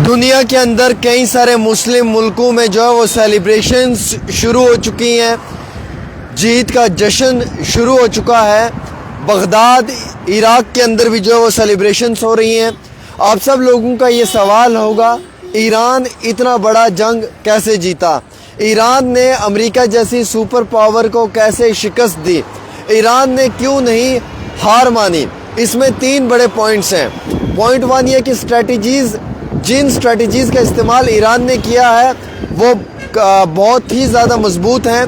دنیا کے اندر کئی سارے مسلم ملکوں میں جو ہے وہ سیلیبریشنز شروع ہو چکی ہیں، جیت کا جشن شروع ہو چکا ہے۔ بغداد عراق کے اندر بھی جو ہے وہ سیلیبریشنز ہو رہی ہیں۔ آپ سب لوگوں کا یہ سوال ہوگا، ایران اتنا بڑا جنگ کیسے جیتا؟ ایران نے امریکہ جیسی سپر پاور کو کیسے شکست دی؟ ایران نے کیوں نہیں ہار مانی؟ اس میں 3 بڑے پوائنٹس ہیں۔ پوائنٹ 1 یہ کہ جن اسٹریٹجیز کا استعمال ایران نے کیا ہے وہ بہت ہی زیادہ مضبوط ہیں۔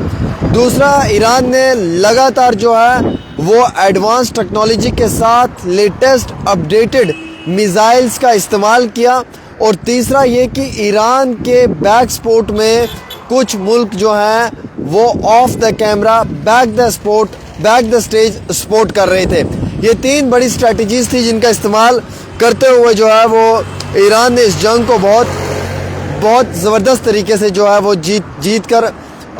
دوسرا، ایران نے لگاتار جو ہے وہ ایڈوانس ٹیکنالوجی کے ساتھ لیٹسٹ اپڈیٹڈ میزائلز کا استعمال کیا۔ اور تیسرا یہ کہ ایران کے بیک سپورٹ میں کچھ ملک جو ہیں وہ of the camera back the stage support کر رہے تھے۔ یہ 3 بڑی اسٹریٹجیز تھی جن کا استعمال کرتے ہوئے جو ہے وہ ایران نے اس جنگ کو بہت زبردست طریقے سے جو ہے وہ جیت کر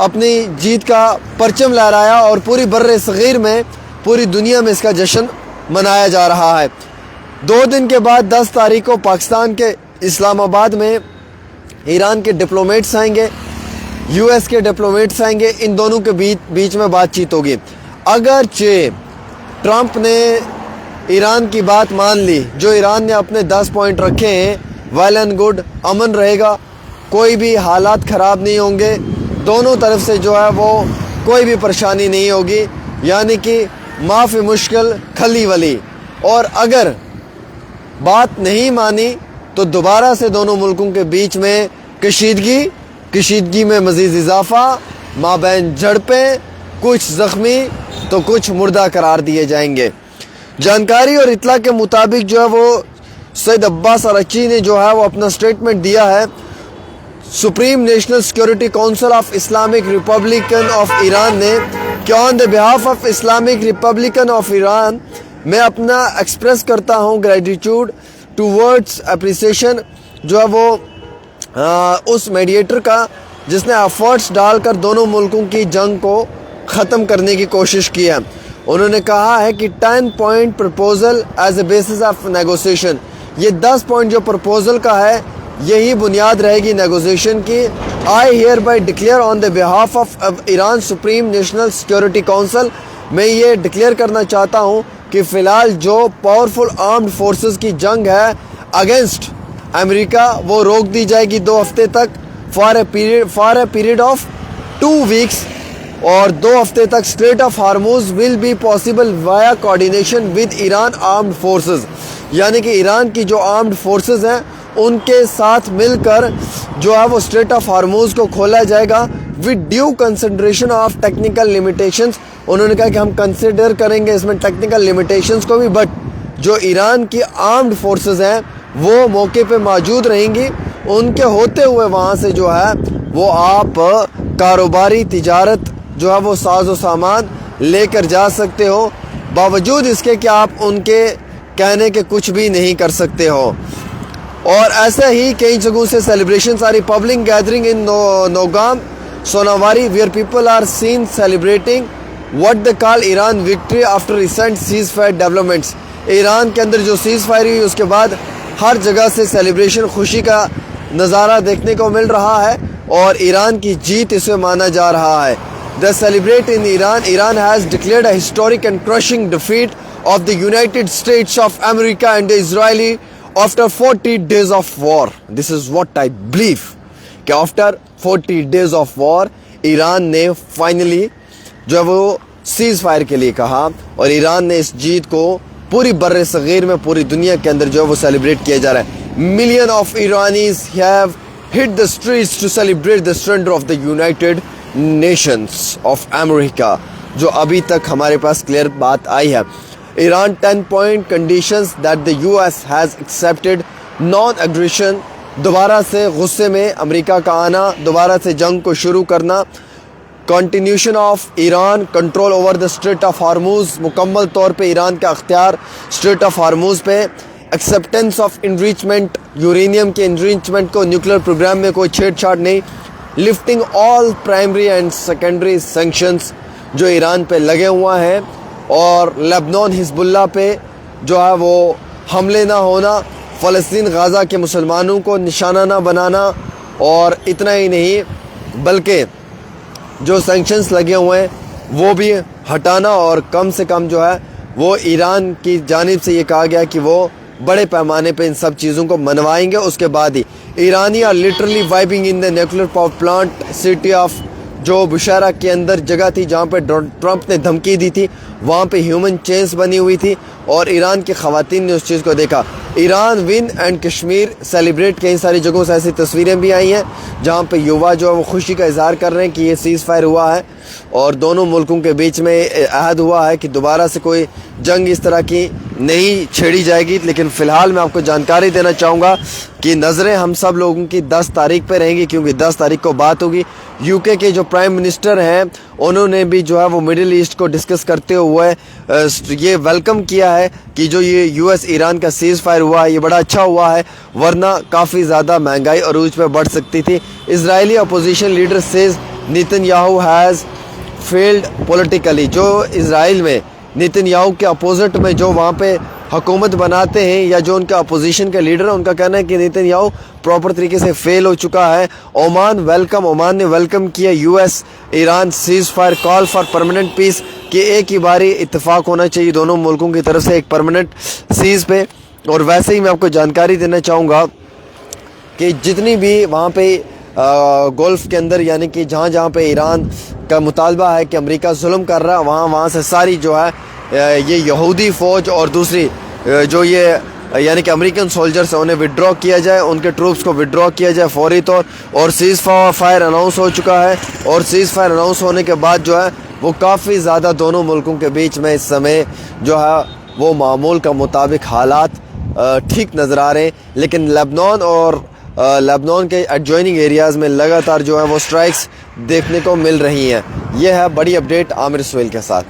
اپنی جیت کا پرچم لہرایا، اور پوری بر صغیر میں، پوری دنیا میں اس کا جشن منایا جا رہا ہے۔ 2 دن کے بعد 10 تاریخ کو پاکستان کے اسلام آباد میں ایران کے ڈپلومیٹس آئیں گے، یو ایس کے ڈپلومیٹس آئیں گے، ان دونوں کے بیچ میں بات چیت ہوگی۔ اگرچہ ٹرمپ نے ایران کی بات مان لی، جو ایران نے اپنے 10 پوائنٹ رکھے ہیں، ویل اینڈ گڈ، امن رہے گا، کوئی بھی حالات خراب نہیں ہوں گے، دونوں طرف سے جو ہے وہ کوئی بھی پریشانی نہیں ہوگی، یعنی کہ معافی مشکل کھلی ولی۔ اور اگر بات نہیں مانی تو دوبارہ سے دونوں ملکوں کے بیچ میں کشیدگی میں مزید اضافہ، مابین جھڑپیں، کچھ زخمی تو کچھ مردہ قرار دیے جائیں گے۔ جانکاری اور اطلاع کے مطابق جو ہے وہ سید عباس اراغچی نے جو ہے وہ اپنا سٹیٹمنٹ دیا ہے، supreme national security council of Islamic republican of Iran نے، کہ on the behalf of Islamic republican of Iran, میں اپنا ایکسپریس کرتا ہوں گریٹیٹیوڈ ٹوورڈز اپریسیشن جو ہے وہ اس میڈیٹر کا جس نے ایفرٹس ڈال کر دونوں ملکوں کی جنگ کو ختم کرنے کی کوشش کی ہے۔ انہوں نے کہا ہے کہ 10 point proposal as a basis of negotiation, یہ 10 پوائنٹ جو پرپوزل کا ہے یہی بنیاد رہے گی نیگوسیشن کی۔ I hereby declare on the behalf of Iran supreme national security council, میں یہ ڈکلیئر کرنا چاہتا ہوں کہ فی الحال جو پاورفل آرمڈ فورسز کی جنگ ہے اگینسٹ امریکہ، وہ روک دی جائے گی 2 ہفتے تک، for a period of 2 weeks, اور 2 ہفتے تک strait of Hormuz will be possible via coordination with Iran armed forces, یعنی کہ ایران کی جو آرمڈ فورسز ہیں ان کے ساتھ مل کر جو ہے وہ اسٹریٹ آف ہارموز کو کھولا جائے گا with due consideration of technical limitations. انہوں نے کہا کہ ہم کنسیڈر کریں گے اس میں ٹیکنیکل لیمیٹیشنز کو بھی، بٹ جو ایران کی آرمڈ فورسز ہیں وہ موقع پہ موجود رہیں گی، ان کے ہوتے ہوئے وہاں سے جو ہے وہ آپ کاروباری تجارت جو ہے وہ ساز و سامان لے کر جا سکتے ہو، باوجود اس کے کہ آپ ان کے کہنے کے کچھ بھی نہیں کر سکتے ہو۔ اور ایسے ہی کئی جگہوں سے celebrations or public gathering in Nowgam Sonawari where people are seen celebrating what they call Iran victory after recent ceasefire developments. Iran کے اندر جو سیز فائر ہوئی اس کے بعد ہر جگہ سے سیلیبریشن، خوشی کا نظارہ دیکھنے کو مل رہا ہے، اور ایران کی جیت اسے مانا جا رہا ہے۔ The celebrate in Iran has declared a historic and crushing defeat of the United States of America and the Israeli after 40 days of war. This is what I believe کہ after 40 days of war Iran نے finally جو ہے وہ cease fire کے لیے کہا، اور ایران نے اس جیت کو پوری بر صغیر میں، پوری دنیا کے اندر جو ہے وہ سیلیبریٹ کیا جا رہا ہے۔ Million of Iranians have hit the streets to celebrate the surrender of the United Nations of America, جو ابھی تک ہمارے پاس کلیئر بات آئی ہے۔ Iran 10 point conditions that the U S has accepted, non aggression, دوبارہ سے غصے میں امریکہ کا آنا، دوبارہ سے جنگ کو شروع کرنا، continuation of Iran control over the strait of Hormuz, مکمل طور پہ ایران کا اختیار اسٹریٹ آف ہارموز پہ، ایکسیپٹنس آف انریچمنٹ، یورینیم کے انریچمنٹ کو، نیوکلیر پروگرام میں کوئی چھیڑ چھاڑ نہیں، lifting all primary and secondary sanctions جو ایران پہ لگے ہوا ہیں، اور لبنان حزب اللہ پہ جو ہے وہ حملے نہ ہونا، فلسطین غازہ کے مسلمانوں کو نشانہ نہ بنانا، اور اتنا ہی نہیں بلکہ جو سینکشنز لگے ہوئے ہیں وہ بھی ہٹانا، اور کم سے کم جو ہے وہ ایران کی جانب سے یہ کہا گیا کہ وہ بڑے پیمانے پہ ان سب چیزوں کو منوائیں گے۔ اس کے بعد ہی ایرانی are literally wiping in the nuclear power plant city of, جو بشیرہ کے اندر جگہ تھی جہاں پہ ٹرمپ نے دھمکی دی تھی، وہاں پہ ہیومن چینز بنی ہوئی تھی، اور ایران کی خواتین نے اس چیز کو دیکھا۔ Iran one and Kashmir celebrate, کئی ساری جگہوں سے ایسی تصویریں بھی آئی ہیں جہاں پہ یووا جو ہے وہ خوشی کا اظہار کر رہے ہیں کہ یہ سیز فائر ہوا ہے اور دونوں ملکوں کے بیچ میں عہد ہوا ہے کہ دوبارہ سے کوئی جنگ اس طرح کی نہیں چھیڑی جائے گی۔ لیکن فی الحال میں آپ کو جانکاری دینا چاہوں گا کہ نظریں ہم سب لوگوں کی 10 تاریخ پہ رہیں گی، کیونکہ 10 تاریخ کو بات ہوگی۔ یو کے جو پرائم منسٹر ہیں انہوں نے بھی جو ہے وہ مڈل ایسٹ کو ڈسکس کرتے ہوئے یہ ویلکم کیا ہے کہ جو یہ یو ایس ایران کا سیز فائر ہوا ہے یہ بڑا اچھا ہوا ہے، ورنہ کافی زیادہ مہنگائی عروج پہ بڑھ سکتی تھی۔ Israeli opposition leader says Netanyahu has failed politically, جو اسرائیل میں نیتن یاہو کے اپوزٹ میں جو وہاں پہ حکومت بناتے ہیں یا جو ان کا اپوزیشن کا لیڈر ہے، ان کا کہنا ہے کہ نیتن یاہو پراپر طریقے سے فیل ہو چکا ہے۔ عمان نے ویلکم کیا U S Iran ceasefire, call for permanent peace, کہ ایک ہی باری اتفاق ہونا چاہیے دونوں ملکوں کی طرف سے ایک پرماننٹ سیز پہ۔ اور ویسے ہی میں آپ کو جانکاری دینا چاہوں گا کہ جتنی بھی وہاں پہ گولف کے اندر، یعنی کہ جہاں جہاں پہ ایران کا مطالبہ ہے کہ امریکہ ظلم کر رہا ہے، وہاں سے ساری جو ہے یہ یہودی فوج اور دوسری جو یہ یعنی کہ امریکن سولجرز ہیں انہیں وڈرا کیا جائے، ان کے ٹروپس کو وڈرا کیا جائے فوری طور، اور سیز فائر اناؤنس ہو چکا ہے۔ اور سیز فائر اناؤنس ہونے کے بعد جو ہے وہ کافی زیادہ دونوں ملکوں کے بیچ میں اس سمے جو ہے وہ معمول کا مطابق حالات ٹھیک نظر آ رہے ہیں۔ لیکن لیبنان کے ایڈجوائننگ ایریاز میں لگاتار جو ہے وہ سٹرائکس دیکھنے کو مل رہی ہیں۔ یہ ہے بڑی اپڈیٹ عامر سہیل کے ساتھ۔